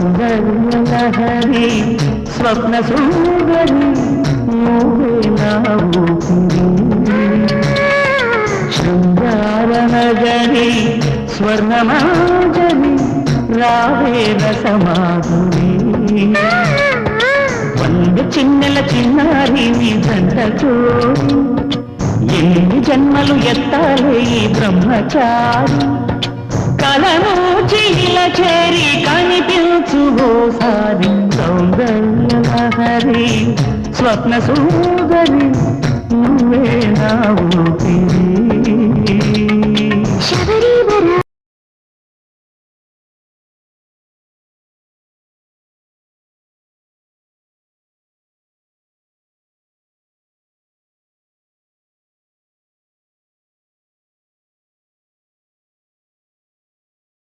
సౌందర్యలహరి స్వప్న సుందరి నువ్వే నా ఊపిరి శృంగార నగరి స్వర్ణమాజరి రావే రసమాధురి వంద చిన్నెల చిన్నారి నీ జంటతో ఎన్ని జన్మలు ఎత్తాలే ఈ బ్రహ్మచారి కలను చిల చేరి కనిపించు ఓసారి సౌందర్యలహరి స్వప్న సుందరి నువ్వే నా ఊపిరి